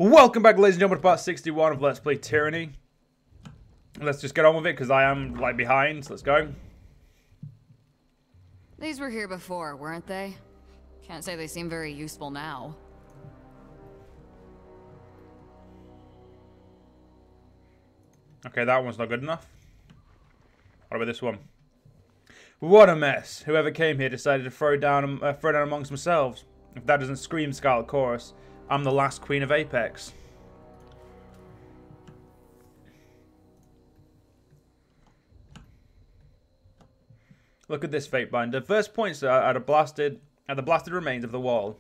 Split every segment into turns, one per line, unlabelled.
Welcome back, ladies and gentlemen, to part 61 of Let's Play Tyranny. Let's just get on with it, because I am, like, behind. So let's go.
These were here before, weren't they? Can't say they seem very useful now.
Okay, that one's not good enough. What about this one? What a mess. Whoever came here decided to throw down amongst themselves. If that doesn't scream Scarlet Chorus, I'm the last queen of Apex. Look at this fatebinder. First points at the blasted remains of the wall.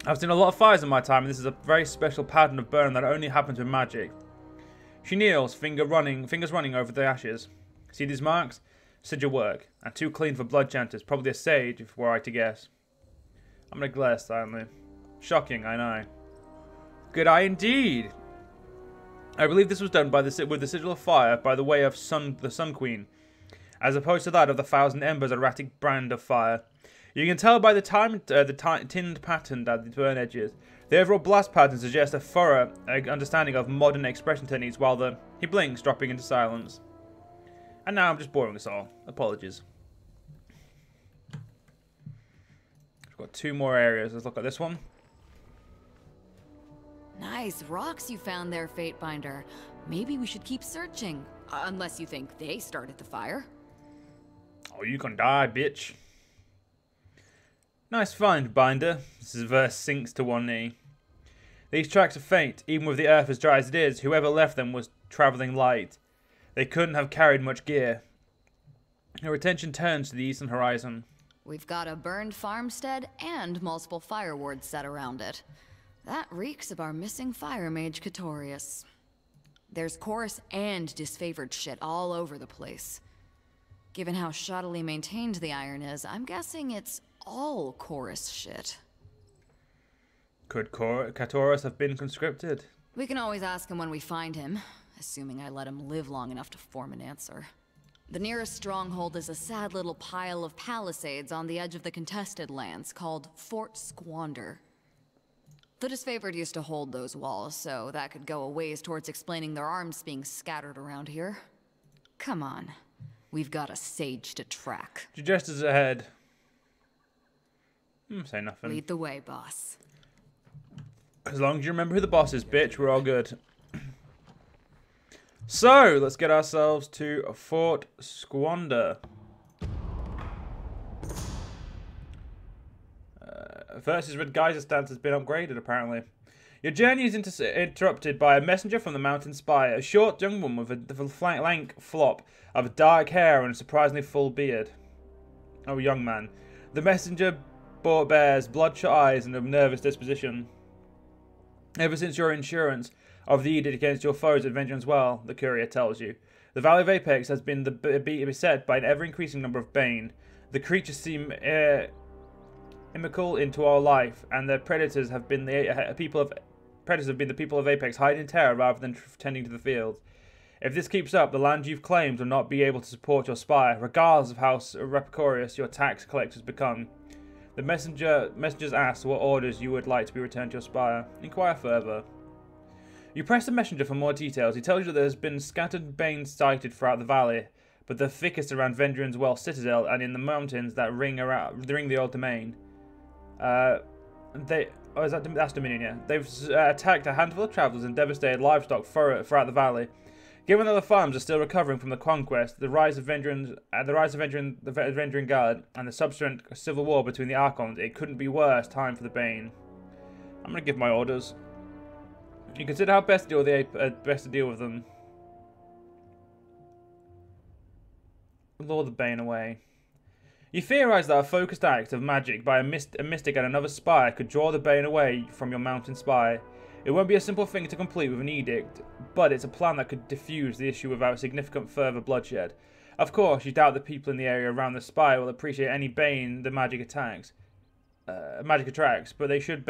I've seen a lot of fires in my time, and this is a very special pattern of burn that only happens with magic. She kneels, fingers running over the ashes. See these marks? Sigil work, and too clean for blood chanters. Probably a sage, if were I to guess. I'm gonna glare silently. Shocking, I know. Good eye indeed. I believe this was done by with the sigil of fire by the way of the Sun Queen, as opposed to that of the Thousand Embers, erratic brand of fire. You can tell by the tinned pattern at the burn edges. The overall blast pattern suggests a thorough understanding of modern expression techniques, while he blinks, dropping into silence. And now I'm just boring us all. Apologies. We've got two more areas. Let's look at this one.
Nice rocks you found there, Fatebinder. Maybe we should keep searching. Unless you think they started the fire.
Oh, you can die, bitch. Nice find, Binder. This verse sinks to one knee. These tracks are faint. Even with the earth as dry as it is, whoever left them was travelling light. They couldn't have carried much gear. Her attention turns to the eastern horizon.
We've got a burned farmstead and multiple fire wards set around it. That reeks of our missing fire mage Kyros. There's chorus and disfavored shit all over the place. Given how shoddily maintained the iron is, I'm guessing it's all chorus shit.
Could Kyros have been conscripted?
We can always ask him when we find him, assuming I let him live long enough to form an answer. The nearest stronghold is a sad little pile of palisades on the edge of the contested lands called Fort Squander. The disfavored used to hold those walls, so that could go a ways towards explaining their arms being scattered around here. Come on. We've got a sage to track.
She gestures ahead. Say nothing.
Lead the way, boss.
As long as you remember who the boss is, bitch, we're all good. So, let's get ourselves to Fort Squander. Versus Red Geyser stance has been upgraded, apparently. Your journey is interrupted by a messenger from the Mountain Spire, a short young woman with a lank flop of dark hair and a surprisingly full beard. Oh, young man. The messenger bears bloodshot eyes and a nervous disposition. Ever since your insurance of the edict against your foes at Vengeance Well, the courier tells you, the Valley of Apex has been beset by an ever-increasing number of bane. The creatures seem inimical into our life, and their predators have been the people of Apex, hiding in terror rather than tending to the fields. If this keeps up, the land you've claimed will not be able to support your spire, regardless of how rapacious your tax collectors become. The messengers ask what orders you would like to be returned to your spire. Inquire further. You press the messenger for more details. He tells you there has been scattered bane sighted throughout the valley, but the thickest around Vengeance Well Citadel and in the mountains that ring the old domain. That's Dominion, yeah. They've attacked a handful of travelers and devastated livestock throughout the valley. Given that the farms are still recovering from the conquest, the rise of the Vengeance Guard, and the subsequent civil war between the Archons, it couldn't be worse time for the Bane. I'm gonna give my orders. You consider how best to deal with them. Lure the Bane away. You theorize that a focused act of magic by a mystic and another spire could draw the Bane away from your mountain spire. It won't be a simple thing to complete with an edict, but it's a plan that could diffuse the issue without significant further bloodshed. Of course, you doubt the people in the area around the spire will appreciate any Bane the magic attracts, but they should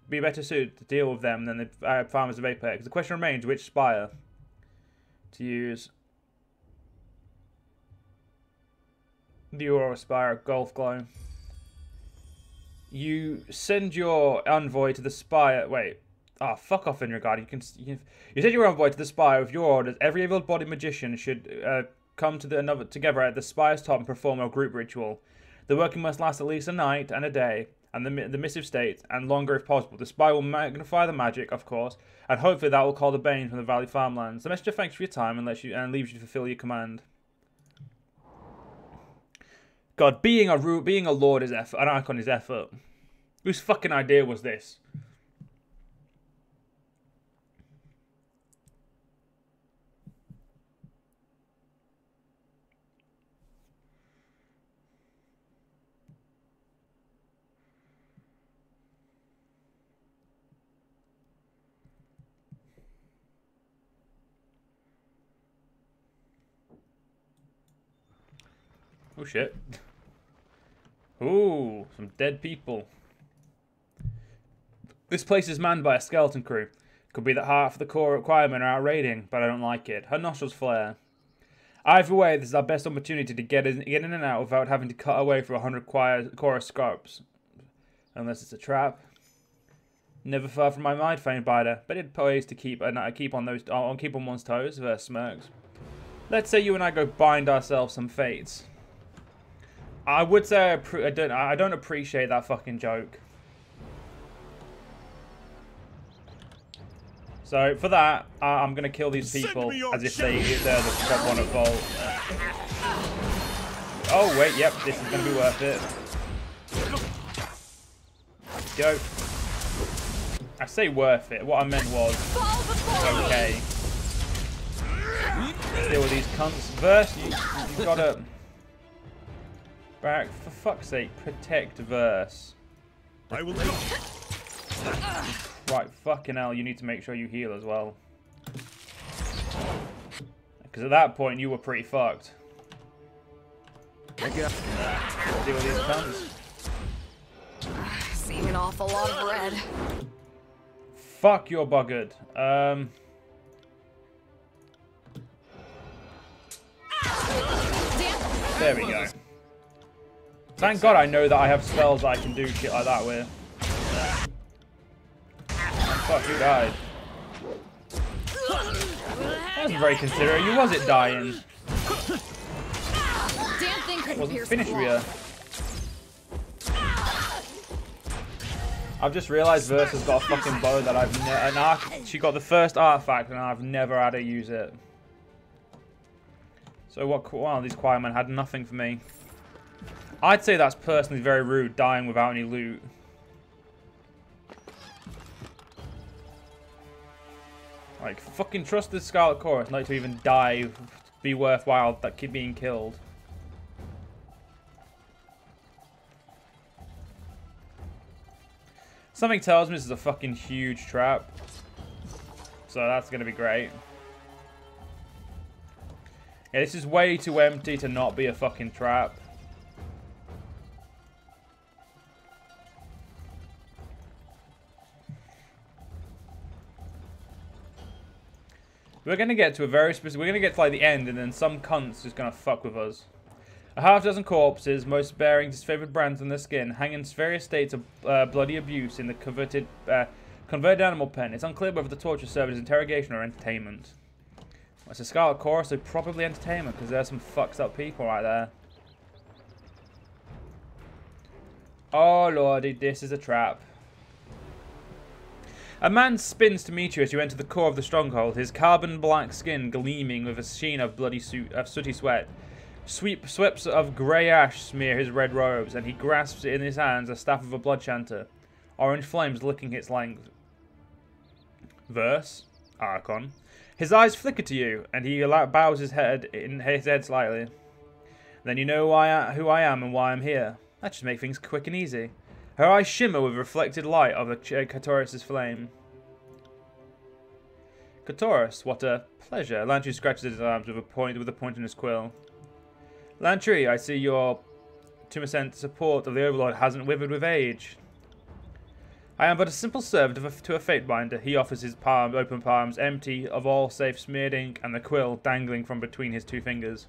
be better suited to deal with them than the farmers of Apex. The question remains which spire to use. The Aurora Spire, Golf Glow. You send your envoy to the spire. Wait. Ah, fuck off, in regard. You said you were envoy to the spire with your orders. Every able-bodied magician should come to together at the spire's top and perform a group ritual. The working must last at least a night and a day, and the missive state, and longer if possible. The spire will magnify the magic, of course, and hopefully that will call the bane from the valley farmlands. The messenger thanks for your time and leaves you to fulfill your command. God, being a lord is effort. An icon is effort. Whose fucking idea was this? Oh shit. Ooh, some dead people. This place is manned by a skeleton crew. Could be that half of the core requirement are out raiding, but I don't like it. Her nostrils flare. Either way, this is our best opportunity to get in and out without having to cut away for 100 chorus scarps. Unless it's a trap. Never far from my mind, fatebinder, but it pays to keep on one's toes. Verse smirks. Let's say you and I go bind ourselves some fates. I would say I don't appreciate that fucking joke. So for that, I'm gonna kill these people as if they're the top one at fault. Oh wait, yep, this is gonna be worth it. Let's go. I say worth it. What I meant was okay. Deal with these cunts. Verse, you gotta. Back, for fuck's sake, protect Verse.
I will go.
Right, fucking hell, you need to make sure you heal as well. Because at that point, you were pretty fucked. Deal with these cunts.
Seeing an awful lot of red.
Fuck, you're buggered. There we go. Thank God I know that I have spells that I can do shit like that with. Fuck, you died. That wasn't very considerate. You was it dying?
Damn thing couldn't
Wasn't
pierce
finished
the
with
wall.
you. I've just realised Verse has got a fucking bow that she got the first artifact and I've never had her use it. So wow, these choirmen had nothing for me. I'd say that's personally very rude, dying without any loot. Like, fucking trust the Scarlet Chorus not to even die, be worthwhile, that kid being killed. Something tells me this is a fucking huge trap. So that's going to be great. Yeah, this is way too empty to not be a fucking trap. We're going to get to a very specific... We're going to get to like the end and then some cunt's just going to fuck with us. A half-dozen corpses, most bearing disfavored brands on their skin, hang in various states of bloody abuse in the converted animal pen. It's unclear whether the torture served as interrogation or entertainment. Well, it's a Scarlet Chorus, so probably entertainment, because there's some fucked up people right there. Oh lordy, this is a trap. A man spins to meet you as you enter the core of the stronghold, his carbon black skin gleaming with a sheen of sooty sweat. Sweeps of grey ash smear his red robes, and he grasps in his hands a staff of a blood chanter, orange flames licking its length. Verse, Archon. His eyes flicker to you, and he bows his head slightly. Then you know who I am and why I'm here. That should make things quick and easy. Her eyes shimmer with reflected light of the Kyros' flame. Kyros, what a pleasure. Lantry scratches his arms with a point in his quill. Lantry, I see your 2% support of the Overlord hasn't withered with age. I am but a simple servant to a fatebinder. He offers his open palms, empty of all save smeared ink, and the quill dangling from between his two fingers.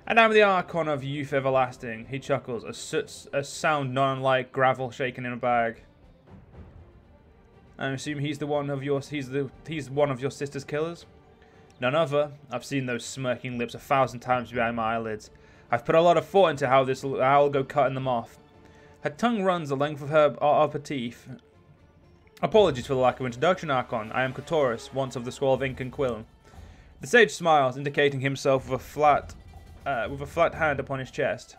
And I am the Archon of youth everlasting. He chuckles, a sound not unlike gravel shaken in a bag. I assume he's one of your sister's killers? None other. I've seen those smirking lips 1,000 times behind my eyelids. I've put a lot of thought into how I'll go cutting them off. Her tongue runs the length of her teeth. Apologies for the lack of introduction, Archon. I am Kyros, once of the Scroll of Ink and Quill. The sage smiles, indicating himself with a flat hand upon his chest.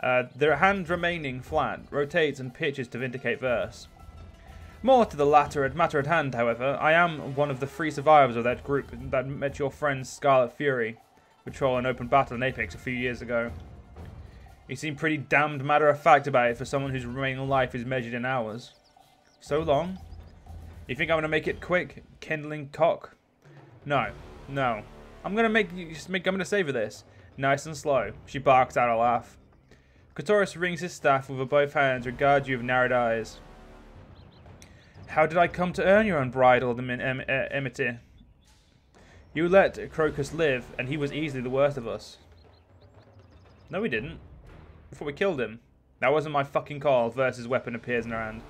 The hand remaining flat rotates and pitches to indicate verse. More to the matter at hand, however, I am one of the 3 survivors of that group that met your friend Scarlet Fury patrol an open battle in Apex a few years ago. He seemed pretty damned matter-of-fact about it for someone whose remaining life is measured in hours. So long? You think I'm gonna make it quick, kindling cock? No. I'm gonna savor this, nice and slow. She barks out a laugh. Kyros rings his staff with both hands, regards you with narrowed eyes. How did I come to earn your unbridled enmity? You let Crocus live, and he was easily the worst of us. No, we didn't. Before we killed him. That wasn't my fucking call. Versus weapon appears in her hand.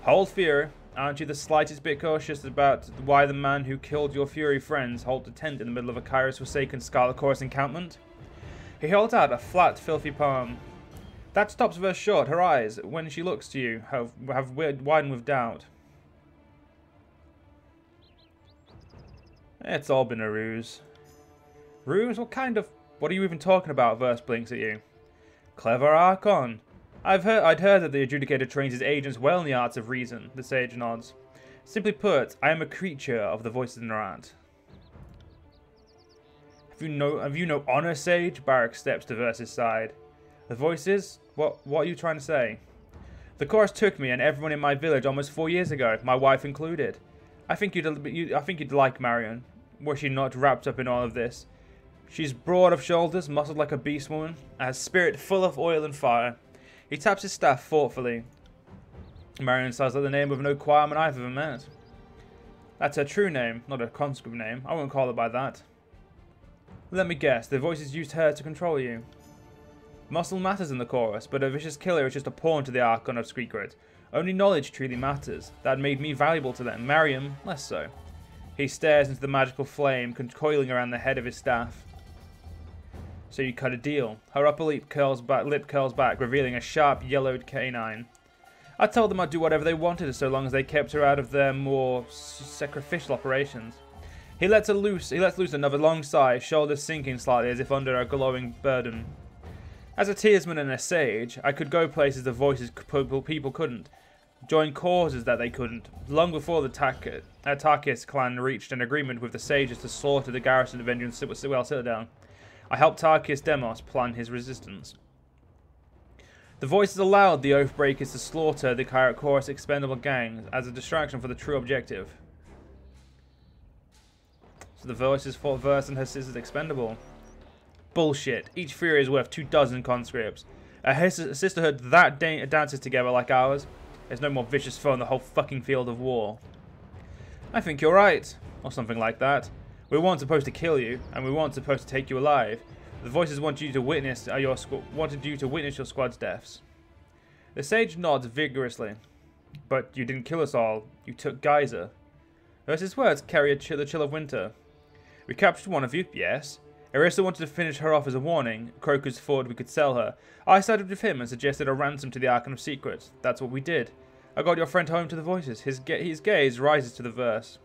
Hold Fury. Aren't you the slightest bit cautious about why the man who killed your Fury friends holds a tent in the middle of a Kyros forsaken Scarlet Chorus encampment? He holds out a flat, filthy palm. That stops Verse short. Her eyes, when she looks to you, have widened with doubt. It's all been a ruse. Ruse? What are you even talking about? Verse blinks at you. Clever Archon. I'd heard that the Adjudicator trains his agents well in the arts of reason. The sage nods. Simply put, I am a creature of the voices in Narant. Have you no honor, Sage? Barak steps to Verse's side. The voices? What are you trying to say? The chorus took me and everyone in my village almost 4 years ago, my wife included. I think you'd like Marion. Were she not wrapped up in all of this? She's broad of shoulders, muscled like a beast woman, and has spirit full of oil and fire. He taps his staff thoughtfully. Marion sounds like the name of no choirman I've ever met. That's her true name, not a conscript name. I won't call her by that. Let me guess, the voices used her to control you. Muscle matters in the chorus, but a vicious killer is just a pawn to the Archon of Secret. Only knowledge truly matters. That made me valuable to them. Mariam, less so. He stares into the magical flame coiling around the head of his staff. So you cut a deal. Her upper lip curls back, revealing a sharp, yellowed canine. I told them I'd do whatever they wanted so long as they kept her out of their more sacrificial operations. He lets loose another long sigh, shoulders sinking slightly as if under a glowing burden. As a tearsman and a sage, I could go places the voices people couldn't. Join causes that they couldn't. Long before the Tarkis clan reached an agreement with the sages to slaughter the garrison of Vengeance Citadel. I helped Tarkis Demos plan his resistance. The voices allowed the Oathbreakers to slaughter the Chorus expendable gangs as a distraction for the true objective. So the voices fought Verse and her sisters expendable. Bullshit. Each Fury is worth 24 conscripts. A sisterhood that dances together like ours. There's no more vicious foe in the whole fucking field of war. I think you're right. Or something like that. We weren't supposed to kill you, and we weren't supposed to take you alive. The voices wanted you to witness your squad's deaths. The sage nods vigorously. But you didn't kill us all. You took Geyser. Verse's words carry the chill of winter. We captured one of you, yes. Arista wanted to finish her off as a warning. Crocus thought we could sell her. I sided with him and suggested a ransom to the Archon of Secrets. That's what we did. I got your friend home to the voices. His gaze rises to the Verse.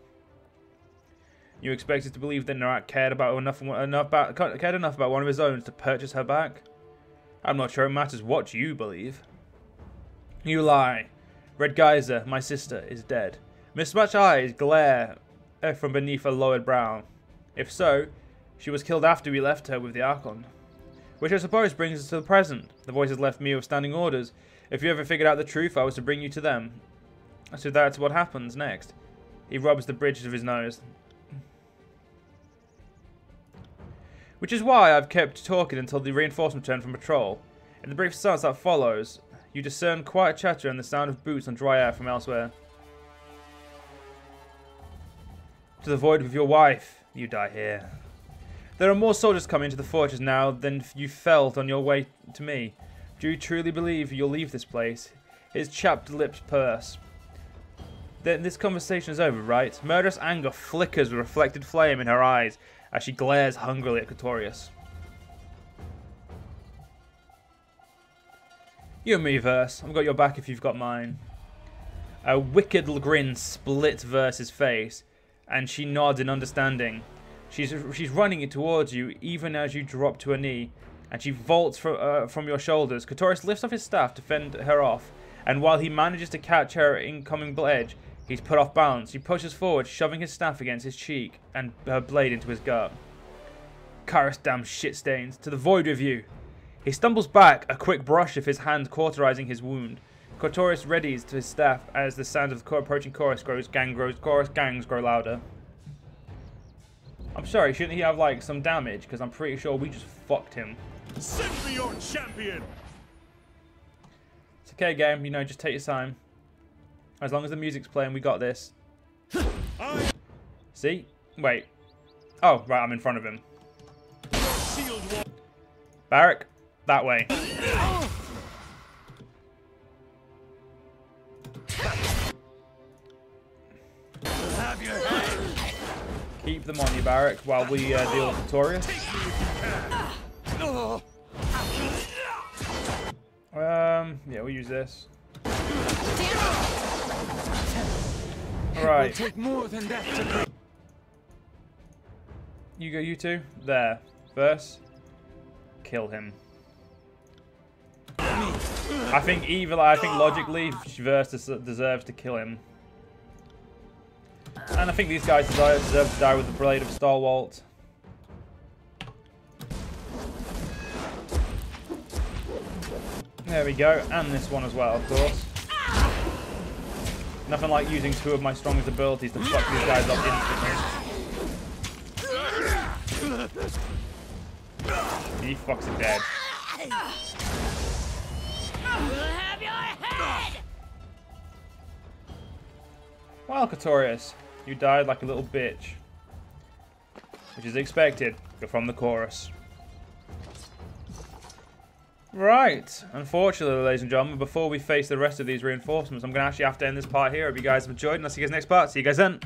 You expected to believe that Narat cared enough about one of his own to purchase her back? I'm not sure it matters what you believe. You lie. Red Geyser, my sister, is dead. Mismatched eyes glare from beneath a lowered brow. If so, she was killed after we left her with the Archon. Which I suppose brings us to the present. The voices left me with standing orders. If you ever figured out the truth, I was to bring you to them. So that's what happens next. He rubs the bridge of his nose. Which is why I've kept talking until the reinforcement return from patrol. In the brief silence that follows, you discern quiet chatter and the sound of boots on dry air from elsewhere. To the void with your wife, you die here. There are more soldiers coming to the fortress now than you felt on your way to me. Do you truly believe you'll leave this place? His chapped lips purse. Then this conversation is over, right? Murderous anger flickers with reflected flame in her eyes as she glares hungrily at Kyros. You and me, Verse. I've got your back if you've got mine. A wicked grin splits Verse's face, and she nods in understanding. She's running it towards you, even as you drop to a knee, and she vaults from your shoulders. Kyros lifts off his staff to fend her off, and while he manages to catch her incoming blade, he's put off balance. He pushes forward, shoving his staff against his cheek and her blade into his gut. Kyros, damn shit stains, to the void with you. He stumbles back, a quick brush of his hand cauterizing his wound. Kyros readies to his staff as the sound of the approaching chorus gangs grow louder. I'm sorry, shouldn't he have like some damage? Because I'm pretty sure we just fucked him.
Send me your champion.
It's okay, game. You know, just take your time. As long as the music's playing, we got this. See? Wait. Oh, right, I'm in front of him. Barrack, that way. Keep them on you, Barrack, while we deal with Victorious. Yeah, we'll use this. Alright. You go, you two. There. First, kill him. I think logically, Verse deserves to kill him. And I think these guys deserve to die with the blade of Stalwart. There we go, and this one as well, of course. Nothing like using two of my strongest abilities to fuck these guys up instantly. He fucks him dead. Well, Kyros, you died like a little bitch. Which is expected. You're from the chorus. Right. Unfortunately, ladies and gentlemen, before we face the rest of these reinforcements, I'm going to actually have to end this part here. Hope you guys have enjoyed, and I'll see you guys next part. See you guys then.